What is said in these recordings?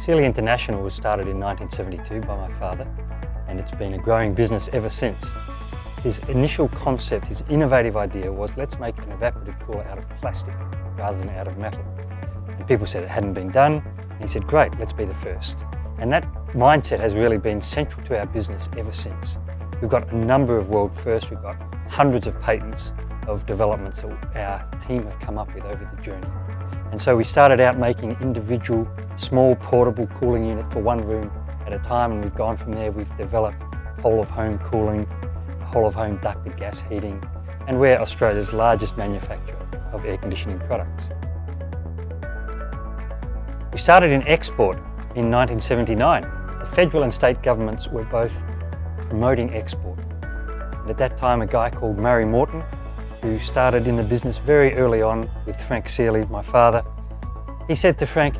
Seeley International was started in 1972 by my father, and it's been a growing business ever since. His initial concept, his innovative idea was, let's make an evaporative cooler out of plastic rather than out of metal. And people said it hadn't been done, and he said, great, let's be the first. And that mindset has really been central to our business ever since. We've got a number of world firsts, we've got hundreds of patents of developments that our team have come up with over the journey. And so we started out making individual, small, portable cooling units for one room at a time, and we've gone from there. We've developed whole-of-home cooling, whole-of-home ducted gas heating, and we're Australia's largest manufacturer of air conditioning products. We started in export in 1979. The federal and state governments were both promoting export. And at that time, a guy called Murray Morton, who started in the business very early on with Frank Seeley, my father, he said to Frank,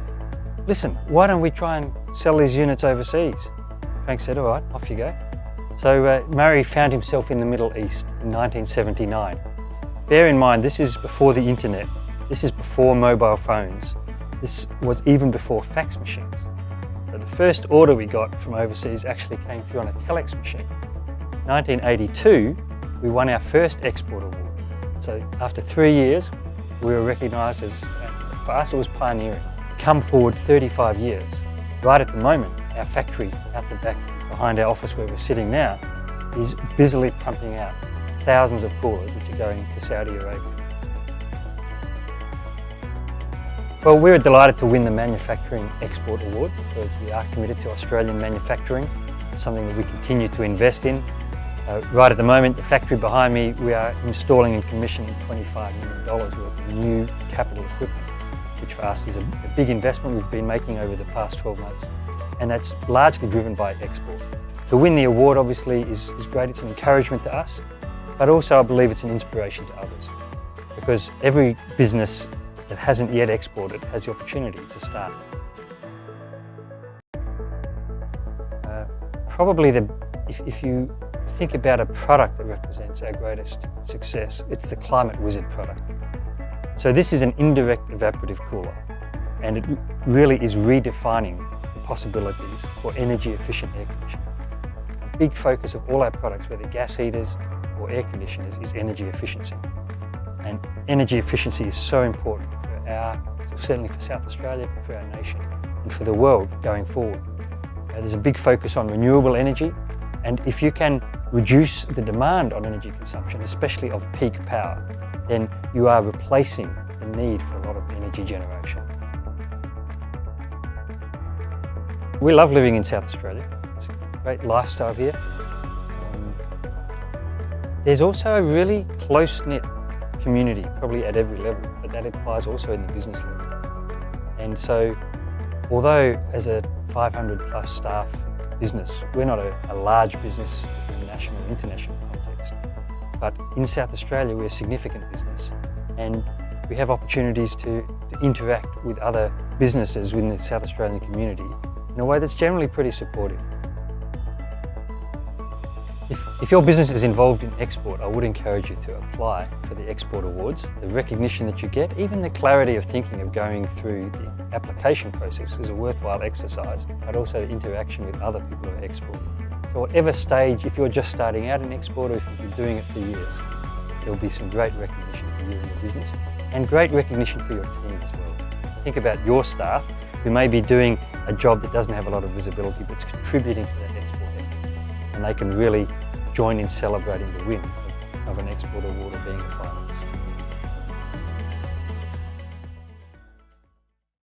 listen, why don't we try and sell these units overseas? Frank said, all right, off you go. So Murray found himself in the Middle East in 1979. Bear in mind, this is before the internet, this is before mobile phones, this was even before fax machines. So the first order we got from overseas actually came through on a telex machine. 1982, we won our first export award. So after 3 years, we were recognised as, for us it was pioneering. Come forward 35 years. Right at the moment, our factory out the back behind our office where we're sitting now is busily pumping out thousands of coolers which are going to Saudi Arabia. Well, we're delighted to win the Manufacturing Export Award because we are committed to Australian manufacturing. It's something that we continue to invest in. Right at the moment, the factory behind me, we are installing and commissioning $25 million worth of new capital equipment, which for us is a big investment we've been making over the past 12 months. And that's largely driven by export. To win the award obviously is great, it's an encouragement to us, but also I believe it's an inspiration to others. Because every business that hasn't yet exported has the opportunity to start. Probably if you think about a product that represents our greatest success, it's the Climate Wizard product. So this is an indirect evaporative cooler, and it really is redefining the possibilities for energy efficient air conditioning. A big focus of all our products, whether gas heaters or air conditioners, is energy efficiency. And energy efficiency is so important certainly for South Australia, but for our nation and for the world going forward. There's a big focus on renewable energy, and if you can reduce the demand on energy consumption, especially of peak power, then you are replacing the need for a lot of energy generation. We love living in South Australia. It's a great lifestyle here. There's also a really close-knit community, probably at every level, but that applies also in the business level. And so, although as a 500 plus staff business, we're not a large business in a national or international context, but in South Australia we're a significant business, and we have opportunities to interact with other businesses within the South Australian community in a way that's generally pretty supportive. If your business is involved in export, I would encourage you to apply for the export awards. The recognition that you get, even the clarity of thinking of going through the application process is a worthwhile exercise, but also the interaction with other people who are exporting. So whatever stage, if you're just starting out in export or if you've been doing it for years, there'll be some great recognition for you in your business and great recognition for your team as well. Think about your staff who may be doing a job that doesn't have a lot of visibility but it's contributing to that export effort, and they can really join in celebrating the win of an export award or being a finalist.